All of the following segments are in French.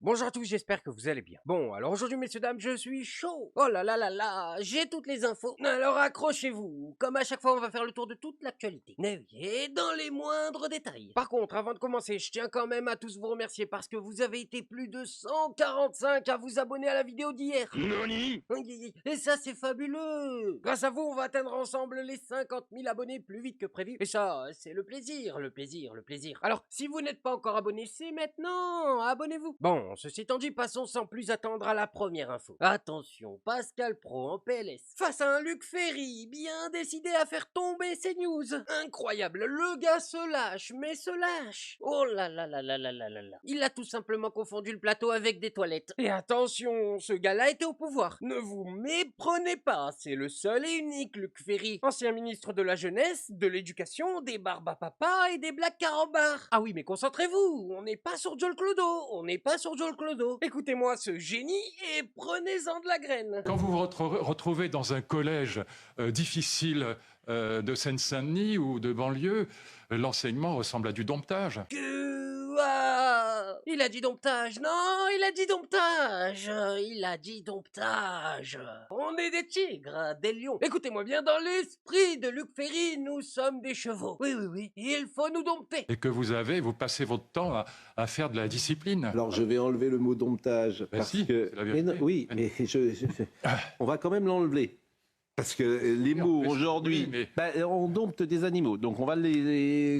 Bonjour à tous, j'espère que vous allez bien. Bon, alors aujourd'hui, messieurs, dames, je suis chaud. Oh là là là là, j'ai toutes les infos. Alors accrochez-vous. Comme à chaque fois, on va faire le tour de toute l'actualité. Et dans les moindres détails. Par contre, avant de commencer, je tiens quand même à tous vous remercier parce que vous avez été plus de 145 à vous abonner à la vidéo d'hier. Nani? Et ça, c'est fabuleux. Grâce à vous, on va atteindre ensemble les 50 000 abonnés plus vite que prévu. Et ça, c'est le plaisir, le plaisir, le plaisir. Alors, si vous n'êtes pas encore abonné, c'est maintenant. Abonnez-vous. Bon, ceci étant dit, passons sans plus attendre à la première info. Attention, Pascal Pro en PLS. Face à un Luc Ferry, bien décidé à faire tomber ses news. Incroyable, le gars se lâche, mais se lâche. Oh là là là là là là là là. Il a tout simplement confondu le plateau avec des toilettes. Et attention, ce gars-là était au pouvoir. Ne vous méprenez pas, c'est le seul et unique Luc Ferry. Ancien ministre de la Jeunesse, de l'Éducation, des barbes à papa et des blagues carambars. Ah oui, mais concentrez-vous, on n'est pas sur Joel Clodo, on n'est pas sur Joel Clodo. Écoutez-moi ce génie et prenez-en de la graine. Quand vous vous retrouvez dans un collège difficile de Seine-Saint-Denis ou de banlieue, l'enseignement ressemble à du domptage. Il a dit domptage, non, il a dit domptage, il a dit domptage. On est des tigres, des lions. Écoutez-moi bien, dans l'esprit de Luc Ferry, nous sommes des chevaux. Oui, oui, oui, il faut nous dompter. Et que vous passez votre temps à faire de la discipline. Alors je vais enlever le mot domptage Ben parce si, que c'est la vérité. oui, mais on va quand même l'enlever parce que les mots mais- aujourd'hui, oui, mais- on dompte des animaux, donc on va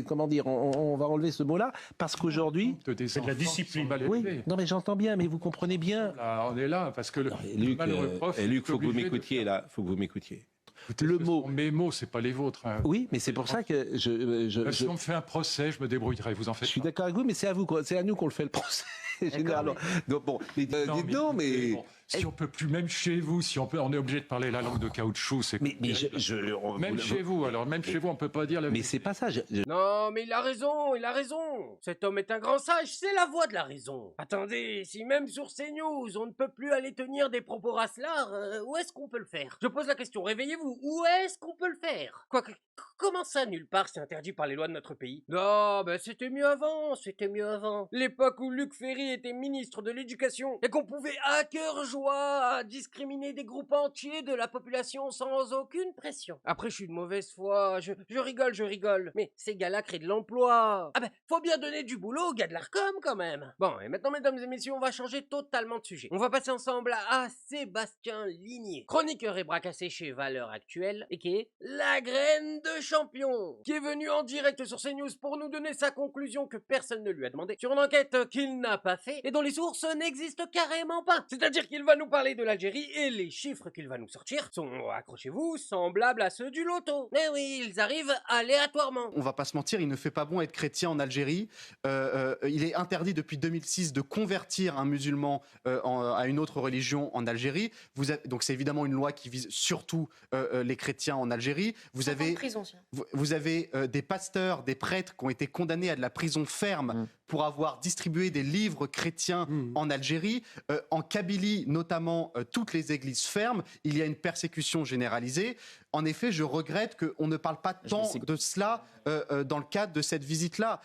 comment dire, on va enlever ce mot-là parce qu'aujourd'hui, C'est de la discipline. oui, non mais j'entends bien, mais vous comprenez bien. Là, on est là parce que le Luc, malheureux prof. Luc, est faut que vous obligé de m'écoutiez faire- là, faut que vous m'écoutiez. Écoutez, Le ce mot- sont mes mots, c'est pas les vôtres. Hein. Oui, mais c'est pour ça que Si on me fait un procès, je me débrouillerai. Vous en je faites suis pas. d'accord avec vous, mais c'est à vous, c'est à nous qu'on le fait le procès. Généralement. Donc bon, mais dites donc, mais. écoutez, bon, si on peut plus, même chez vous, on est obligé de parler la langue de caoutchouc, c'est. Mais Même chez vous, alors même chez vous, on peut pas dire la Mais vérité. c'est pas ça. Non, mais il a raison, il a raison. Cet homme est un grand sage, c'est la voix de la raison. Attendez, si même sur CNews, on ne peut plus aller tenir des propos racelards, où est-ce qu'on peut le faire? Je pose la question, réveillez-vous, où est-ce qu'on peut le faire? Comment ça, nulle part, c'est interdit par les lois de notre pays? Non, ben c'était mieux avant, c'était mieux avant. L'époque où Luc Ferry était ministre de l'Éducation et qu'on pouvait à cœur joie discriminer des groupes entiers de la population sans aucune pression. Après, je suis de mauvaise foi, je rigole. Mais ces gars-là créent de l'emploi. Ah ben, faut bien donner du boulot aux gars de l'ARCOM quand même. Bon, et maintenant, mesdames et messieurs, on va changer totalement de sujet. On va passer ensemble à Sébastien Ligné, chroniqueur et bras cassé chez Valeurs Actuelles, et qui est la graine de champion, qui est venu en direct sur CNews pour nous donner sa conclusion que personne ne lui a demandé sur une enquête qu'il n'a pas fait et dont les sources n'existent carrément pas. C'est-à-dire qu'il va nous parler de l'Algérie et les chiffres qu'il va nous sortir sont, accrochez-vous, semblables à ceux du loto. Mais oui, ils arrivent aléatoirement. On va pas se mentir, il ne fait pas bon être chrétien en Algérie. Il est interdit depuis 2006 de convertir un musulman à une autre religion en Algérie. Donc c'est évidemment une loi qui vise surtout les chrétiens en Algérie. Vous avez des pasteurs, des prêtres qui ont été condamnés à de la prison ferme pour avoir distribué des livres chrétiens en Algérie. En Kabylie, notamment, toutes les églises ferment. Il y a une persécution généralisée. En effet, je regrette qu'on ne parle pas tant de cela dans le cadre de cette visite-là.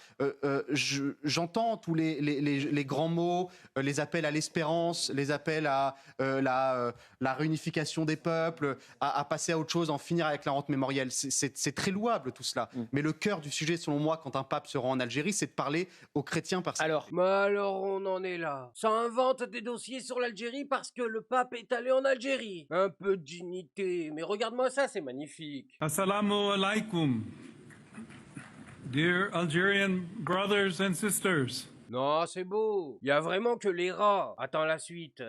J'entends tous les grands mots, les appels à l'espérance, les appels à la réunification des peuples, à passer à autre chose, en finir avec la rente mémorielle. C'est très louable tout cela. Mais le cœur du sujet, selon moi, quand un pape se rend en Algérie, c'est de parler aux chrétiens persécutés. Mais alors on en est là. Ça invente des dossiers sur l'Algérie parce que le pape est allé en Algérie. Un peu de dignité. Mais regarde-moi ça, c'est magnifique. Assalamu alaikum, dear Algerian brothers and sisters. Non, c'est beau. Il y a vraiment que les rats. Attends la suite.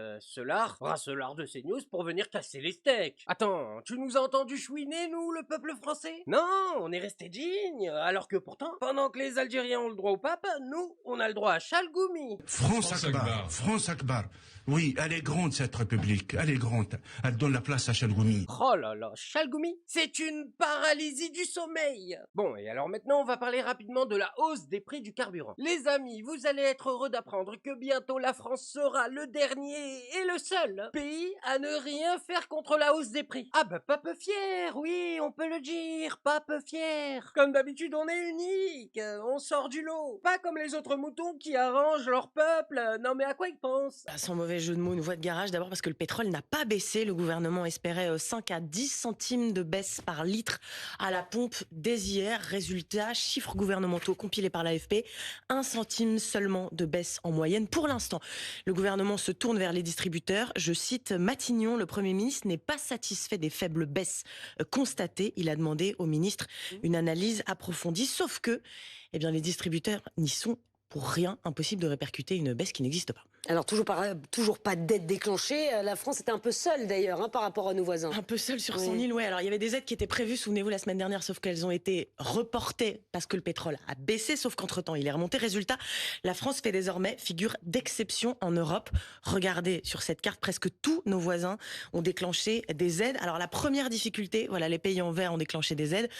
Bracelard de CNews pour venir casser les steaks. Attends, tu nous as entendu chouiner, nous, le peuple français? Non, on est resté digne. Alors que pourtant, pendant que les Algériens ont le droit au pape, nous, on a le droit à Chalgoumi. France Akbar, France Akbar. Oui, elle est grande cette république, elle est grande. Elle donne la place à Chalgoumi. Oh là là, Chalgoumi, c'est une paralysie du sommeil. Bon, et alors maintenant, on va parler rapidement de la hausse des prix du carburant. Les amis, vous allez être heureux d'apprendre que bientôt la France sera le dernier et le seul pays à ne rien faire contre la hausse des prix. Ah bah pas peu fier, oui, on peut le dire, pas peu fier. Comme d'habitude, on est unique, on sort du lot. Pas comme les autres moutons qui arrangent leur peuple. Non mais à quoi ils pensent? Bah, sans mauvais jeu de mots, une voie de garage. D'abord parce que le pétrole n'a pas baissé. Le gouvernement espérait 5 à 10 centimes de baisse par litre à la pompe dès hier. Résultat, chiffres gouvernementaux compilés par l'AFP, 1 centime seulement de baisse en moyenne. Pour l'instant, le gouvernement se tourne vers les distributeurs. Je cite Matignon, le Premier ministre n'est pas satisfait des faibles baisses constatées. Il a demandé au ministre une analyse approfondie. Sauf que les distributeurs n'y sont pour rien, impossible de répercuter une baisse qui n'existe pas. Alors, toujours pas de dette déclenchée. La France était un peu seule, d'ailleurs, par rapport à nos voisins. Un peu seule sur son île, ouais. Alors, il y avait des aides qui étaient prévues, souvenez-vous, la semaine dernière, sauf qu'elles ont été reportées parce que le pétrole a baissé, sauf qu'entre-temps, il est remonté. Résultat, la France fait désormais figure d'exception en Europe. Regardez sur cette carte, presque tous nos voisins ont déclenché des aides. Alors, la première difficulté, voilà, les pays en vert ont déclenché des aides.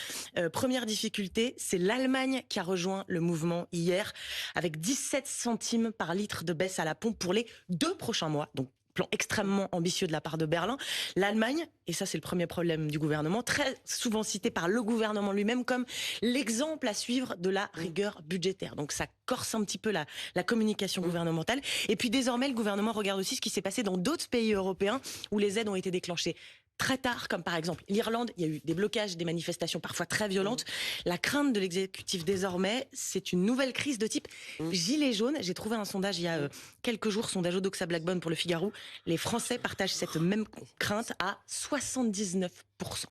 Première difficulté, c'est l'Allemagne qui a rejoint le mouvement hier, avec 17 centimes par litre de baisse à la pompe pour les 2 prochains mois. Donc, plan extrêmement ambitieux de la part de Berlin. L'Allemagne, et ça c'est le premier problème du gouvernement, très souvent cité par le gouvernement lui-même comme l'exemple à suivre de la rigueur budgétaire. Donc ça corse un petit peu la communication gouvernementale. Et puis désormais, le gouvernement regarde aussi ce qui s'est passé dans d'autres pays européens où les aides ont été déclenchées très tard, comme par exemple l'Irlande. Il y a eu des blocages, des manifestations parfois très violentes. La crainte de l'exécutif désormais, c'est une nouvelle crise de type gilet jaune. J'ai trouvé un sondage il y a quelques jours, sondage Odoxa Blackbone pour le Figaro. Les Français partagent cette même crainte à 79%.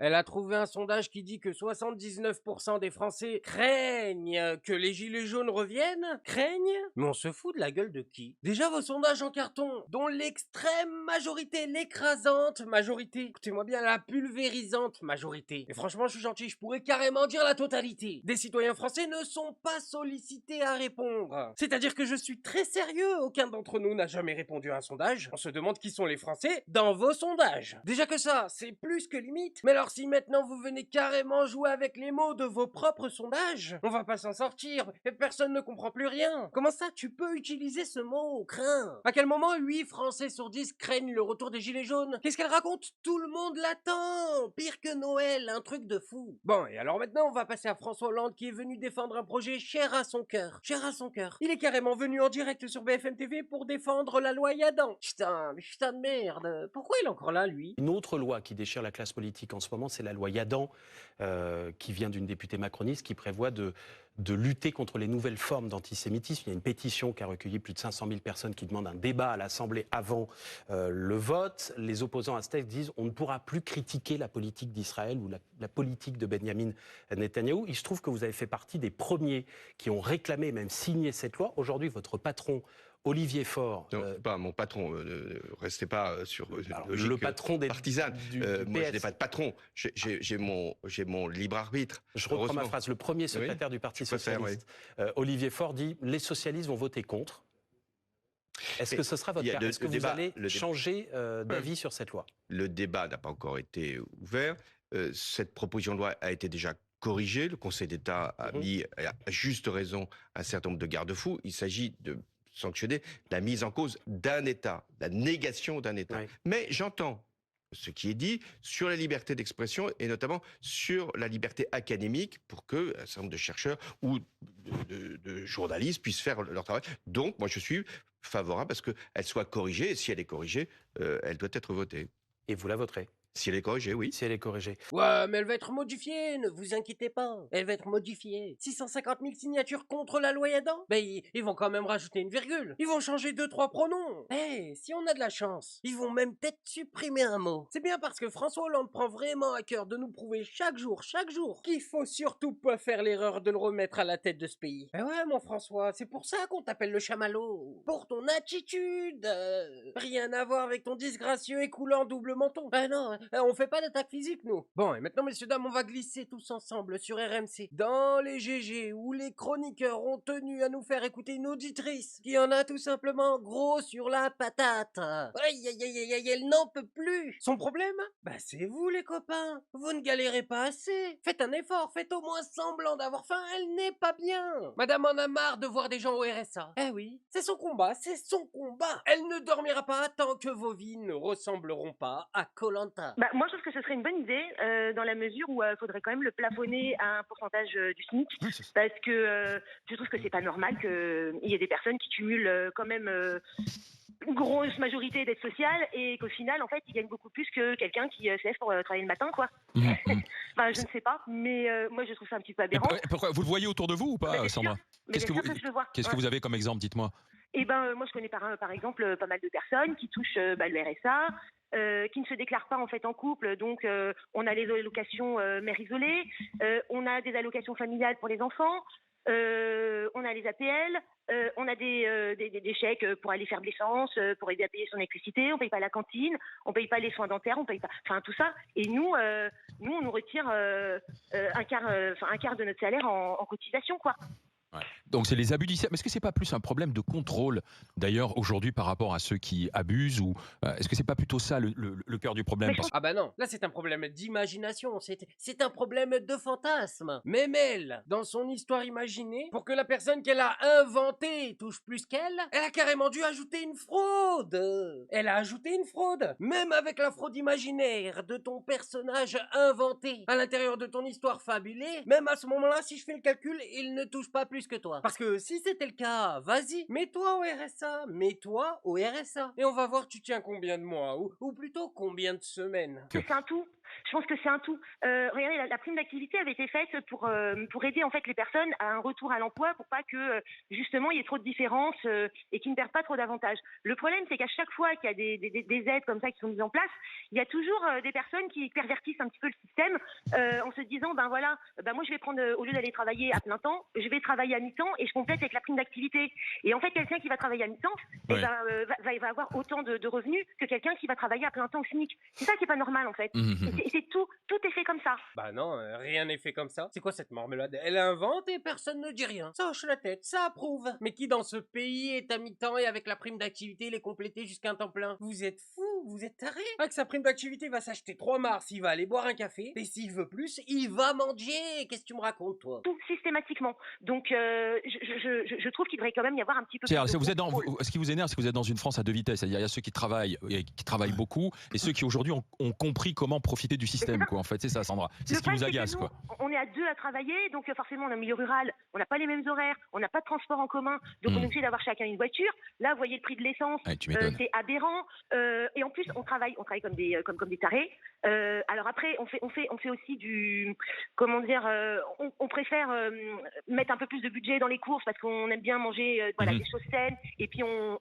Elle a trouvé un sondage qui dit que 79% des Français craignent que les gilets jaunes reviennent. Craignent? Mais on se fout de la gueule de qui? Déjà vos sondages en carton, dont l'extrême majorité, l'écrasante majorité, écoutez-moi bien, la pulvérisante majorité. Et franchement, je suis gentil, je pourrais carrément dire la totalité des citoyens français ne sont pas sollicités à répondre. C'est-à-dire que je suis très sérieux, aucun d'entre nous n'a jamais répondu à un sondage. On se demande qui sont les Français dans vos sondages. Déjà que ça, c'est plus que limite. Mais alors si maintenant vous venez carrément jouer avec les mots de vos propres sondages, on va pas s'en sortir et personne ne comprend plus rien. Comment ça tu peux utiliser ce mot, craint? À quel moment 8 Français sur 10 craignent le retour des gilets jaunes? Qu'est-ce qu'elle raconte? Tout le monde l'attend. Pire que Noël, un truc de fou. Bon, et alors maintenant on va passer à François Hollande qui est venu défendre un projet cher à son cœur. Cher à son cœur. Il est carrément venu en direct sur BFM TV pour défendre la loi Yadan. Putain de merde. Pourquoi il est encore là, lui? Une autre loi qui déchire la classe politique en ce moment, c'est la loi Yadan, qui vient d'une députée macroniste qui prévoit de lutter contre les nouvelles formes d'antisémitisme. Il y a une pétition qui a recueilli plus de 500 000 personnes qui demandent un débat à l'Assemblée avant le vote. Les opposants à ce texte disent on ne pourra plus critiquer la politique d'Israël ou la politique de Benjamin Netanyahou. Il se trouve que vous avez fait partie des premiers qui ont réclamé, même signé cette loi. Aujourd'hui, votre patron, Olivier Faure... Non, c'est pas mon patron, restez pas sur le patron des partisane. du Moi, je PS. n'ai pas de patron, j'ai mon libre arbitre. Je reprends ma phrase. Le premier secrétaire du Parti socialiste, Olivier Faure, dit « Les socialistes vont voter contre ». Est-ce que ce sera votre cas? Est-ce que vous allez changer d'avis sur cette loi? Le débat n'a pas encore été ouvert. Cette proposition de loi a été déjà corrigée. Le Conseil d'État a mis, à juste raison, un certain nombre de garde-fous. Il s'agit de sanctionner la mise en cause d'un État, la négation d'un État. Oui. Mais j'entends ce qui est dit sur la liberté d'expression et notamment sur la liberté académique pour que un certain nombre de chercheurs ou de journalistes puissent faire leur travail. Donc, moi, je suis favorable à ce qu'elle soit corrigée et si elle est corrigée, elle doit être votée. Et vous la voterez? Si elle est corrigée, oui. Si elle est corrigée. Ouais, mais elle va être modifiée, ne vous inquiétez pas. Elle va être modifiée. 650 000 signatures contre la loi Yadan? Ben, ils vont quand même rajouter une virgule. Ils vont changer 2-3 pronoms. Eh, si on a de la chance, ils vont même peut-être supprimer un mot. C'est bien parce que François Hollande prend vraiment à cœur de nous prouver chaque jour, qu'il faut surtout pas faire l'erreur de le remettre à la tête de ce pays. Ben ouais, mon François, c'est pour ça qu'on t'appelle le chamallow. Pour ton attitude. Rien à voir avec ton disgracieux et coulant double menton. Ben non, On fait pas d'attaque physique, nous. Bon, et maintenant, messieurs, dames, on va glisser tous ensemble sur RMC. Dans les GG, où les chroniqueurs ont tenu à nous faire écouter une auditrice qui en a tout simplement gros sur la patate. Aïe, aïe, aïe, aïe, elle n'en peut plus. Son problème? Bah, c'est vous, les copains. Vous ne galérez pas assez. Faites un effort, faites au moins semblant d'avoir faim, elle n'est pas bien. Madame en a marre de voir des gens au RSA. Eh oui, c'est son combat, c'est son combat. Elle ne dormira pas tant que vos vies ne ressembleront pas à Koh-Lanta. Bah, moi, je trouve que ce serait une bonne idée, dans la mesure où il faudrait quand même le plafonner à un pourcentage du SMIC, parce que je trouve que c'est pas normal qu'il y ait des personnes qui cumulent quand même une grosse majorité d'aide sociale et qu'au final, en fait, ils gagnent beaucoup plus que quelqu'un qui se lève pour travailler le matin, quoi. Enfin, je ne sais pas, mais moi, je trouve ça un petit peu aberrant. Pourquoi, vous le voyez autour de vous ou pas, Sandra? Qu'est-ce que vous avez comme exemple, dites-moi? Eh ben, moi, je connais par exemple pas mal de personnes qui touchent le RSA, qui ne se déclarent pas en fait en couple, donc on a les allocations mères isolées, on a des allocations familiales pour les enfants, on a les APL, on a des chèques pour aller faire de l'essence, pour aider à payer son électricité, on paye pas la cantine, on paye pas les soins dentaires, on paye pas, enfin tout ça, et nous on nous retire un quart de notre salaire en cotisation, quoi. Ouais. Donc c'est les abus du système. Mais est-ce que c'est pas plus un problème de contrôle d'ailleurs aujourd'hui par rapport à ceux qui abusent ou est-ce que c'est pas plutôt ça le cœur du problème? Ah bah non, là c'est un problème d'imagination, c'est un problème de fantasme. Même elle, dans son histoire imaginée, pour que la personne qu'elle a inventée touche plus qu'elle, elle a carrément dû ajouter une fraude. Elle a ajouté une fraude. Même avec la fraude imaginaire de ton personnage inventé à l'intérieur de ton histoire fabulée, même à ce moment-là, si je fais le calcul, il ne touche pas plus que toi. Parce que si c'était le cas, vas-y, mets-toi au RSA. Et on va voir tu tiens combien de mois, ou plutôt combien de semaines. C'est un tout. Je pense que c'est un tout. Regardez, la prime d'activité avait été faite pour aider en fait les personnes à un retour à l'emploi, pour pas que justement il y ait trop de différences et qu'ils ne perdent pas trop d'avantages. Le problème, c'est qu'à chaque fois qu'il y a des aides comme ça qui sont mises en place, il y a toujours des personnes qui pervertissent un petit peu le système en se disant ben voilà, moi je vais prendre au lieu d'aller travailler à plein temps, je vais travailler à mi-temps et je complète avec la prime d'activité. Et en fait, quelqu'un qui va travailler à mi-temps, va avoir autant de revenus que quelqu'un qui va travailler à plein temps au SMIC. C'est ça qui est pas normal en fait. C'est tout est fait comme ça. Bah non, rien n'est fait comme ça. C'est quoi cette marmelade? Elle invente et personne ne dit rien. Ça hoche la tête, ça approuve. Mais qui dans ce pays est à mi-temps et avec la prime d'activité il est complété jusqu'à un temps plein? Vous êtes fous, vous êtes tarés. Avec sa prime d'activité, il va s'acheter 3 mars, il va aller boire un café, et s'il veut plus, il va manger. Qu'est-ce que tu me racontes, toi? Tout systématiquement. Donc je trouve qu'il devrait quand même y avoir un petit peu plus de ce qui vous énerve, c'est que vous êtes dans une France à deux vitesses. C'est-à-dire il y a ceux qui travaillent beaucoup et ceux qui aujourd'hui ont compris comment profiter du système. Quoi, en fait, c'est ça, Sandra. C'est ce qui vous agace, quoi. On est à deux à travailler, donc forcément, on est en milieu rural, on n'a pas les mêmes horaires, on n'a pas de transport en commun, donc on est obligé d'avoir chacun une voiture. Là, vous voyez le prix de l'essence, c'est aberrant. Et en plus, on travaille comme des tarés. Alors après, on fait aussi du, comment dire, on préfère mettre un peu plus de budget dans les courses parce qu'on aime bien manger, des choses saines. Et puis on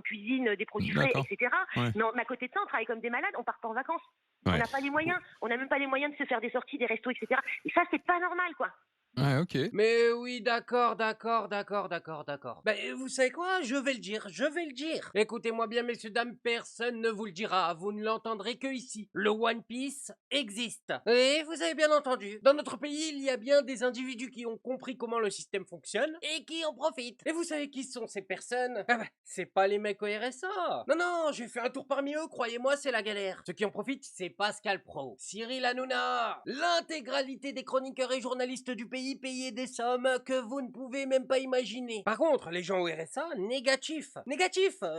cuisine des produits frais, etc. Ouais. Mais à côté de ça, on travaille comme des malades, on part pas en vacances. Ouais. On n'a pas les moyens, on n'a même pas les moyens de se faire des sorties, des restos, etc. Et ça, c'est pas normal, quoi. Ouais, ok. Mais oui, d'accord. Ben, vous savez quoi? Je vais le dire. Écoutez-moi bien, messieurs, dames, personne ne vous le dira. Vous ne l'entendrez que ici. Le One Piece existe. Et vous avez bien entendu. Dans notre pays, il y a bien des individus qui ont compris comment le système fonctionne et qui en profitent. Et vous savez qui sont ces personnes? Ah ben, c'est pas les mecs au RSA. Non, j'ai fait un tour parmi eux, croyez-moi, c'est la galère. Ceux qui en profitent, c'est Pascal Pro, Cyril Hanouna, l'intégralité des chroniqueurs et journalistes du pays payer des sommes que vous ne pouvez même pas imaginer. Par contre, les gens au RSA, négatif,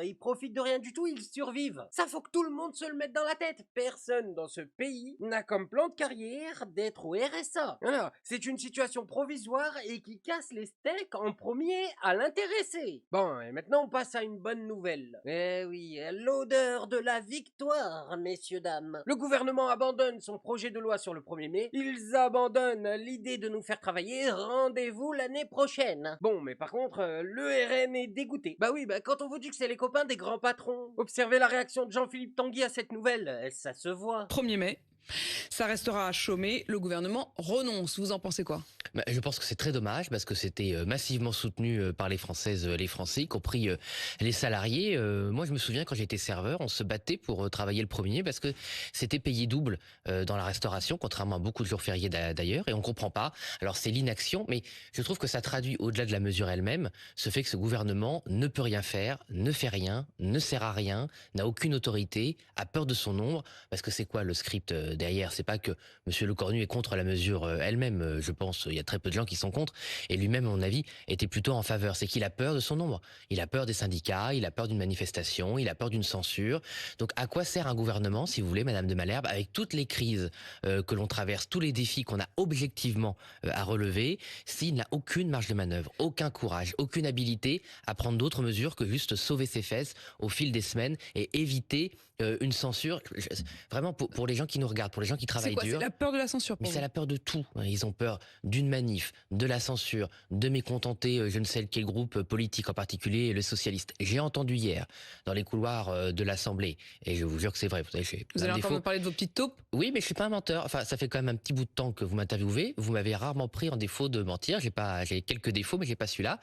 ils profitent de rien du tout, ils survivent. Ça faut que tout le monde se le mette dans la tête. Personne dans ce pays n'a comme plan de carrière d'être au RSA. Alors, c'est une situation provisoire et qui casse les steaks en premier à l'intéressé. Bon, et maintenant on passe à une bonne nouvelle. Eh oui, l'odeur de la victoire, messieurs, dames. Le gouvernement abandonne son projet de loi sur le 1er mai. Ils abandonnent l'idée de nous faire travailler. Rendez-vous l'année prochaine. Bon, mais par contre, le RN est dégoûté. Bah oui, quand on vous dit que c'est les copains des grands patrons. Observez la réaction de Jean-Philippe Tanguy à cette nouvelle, ça se voit. 1er mai, Ça restera à chômer. Le gouvernement renonce. Vous en pensez quoi ? Je pense que c'est très dommage parce que c'était massivement soutenu par les Françaises et les Français, y compris les salariés. Moi, je me souviens quand j'étais serveur, on se battait pour travailler le premier parce que c'était payé double dans la restauration, contrairement à beaucoup de jours fériés d'ailleurs, et on comprend pas. Alors c'est l'inaction, mais je trouve que ça traduit au-delà de la mesure elle-même ce fait que ce gouvernement ne peut rien faire, ne fait rien, ne sert à rien, n'a aucune autorité, a peur de son ombre, parce que c'est quoi le script derrière ? C'est pas que M. Lecornu est contre la mesure elle-même, je pense, il y a très peu de gens qui sont contre, et lui-même, à mon avis, était plutôt en faveur. C'est qu'il a peur de son ombre. Il a peur des syndicats, il a peur d'une manifestation, il a peur d'une censure. Donc à quoi sert un gouvernement, si vous voulez, Madame de Malherbe, avec toutes les crises que l'on traverse, tous les défis qu'on a objectivement à relever, s'il n'a aucune marge de manœuvre, aucun courage, aucune habilité à prendre d'autres mesures que juste sauver ses fesses au fil des semaines et éviter une censure, vraiment pour les gens qui nous regardent, pour les gens qui travaillent dur. C'est la peur de la censure. Mais c'est la peur de tout. Ils ont peur d'une manif, de la censure, de mécontenter je ne sais quel groupe politique, en particulier le socialiste. J'ai entendu hier dans les couloirs de l'Assemblée, et je vous jure que c'est vrai. Vous allez encore me parler de vos petites taupes ? Oui, mais je suis pas un menteur. Enfin, ça fait quand même un petit bout de temps que vous m'interviewez. Vous m'avez rarement pris en défaut de mentir. J'ai quelques défauts, mais j'ai pas celui-là.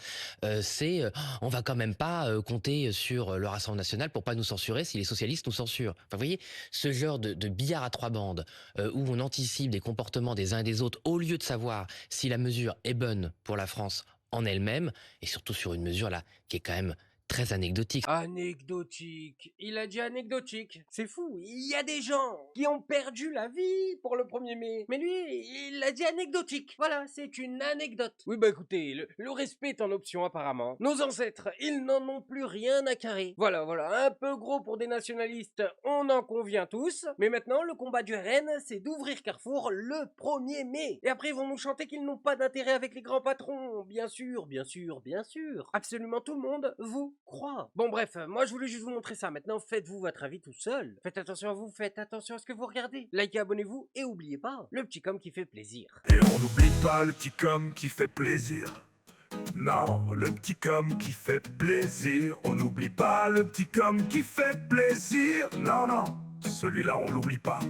On va quand même pas compter sur le Rassemblement national pour pas nous censurer si les socialistes nous censurent. Enfin, vous voyez, ce genre de billard à trois bandes où on anticipe des comportements des uns et des autres au lieu de savoir si la mesure est bonne pour la France en elle-même, et surtout sur une mesure là qui est quand même très anecdotique. Anecdotique. Il a dit anecdotique. C'est fou. Il y a des gens qui ont perdu la vie pour le 1er mai. Mais lui, il a dit anecdotique. Voilà, c'est une anecdote. Oui, bah écoutez, le respect est en option apparemment. Nos ancêtres, ils n'en ont plus rien à carrer. Voilà, un peu gros pour des nationalistes, on en convient tous. Mais maintenant, le combat du RN, c'est d'ouvrir Carrefour le 1er mai. Et après, ils vont nous chanter qu'ils n'ont pas d'intérêt avec les grands patrons. Bien sûr. Absolument tout le monde vous croit. Bon bref, moi je voulais juste vous montrer ça. Maintenant faites-vous votre avis tout seul. Faites attention à vous, faites attention à ce que vous regardez. Likez, abonnez-vous et oubliez pas, le petit com qui fait plaisir. Et on n'oublie pas le petit com qui fait plaisir. Non, le petit com qui fait plaisir. On n'oublie pas le petit com qui fait plaisir. Non, celui-là on l'oublie pas.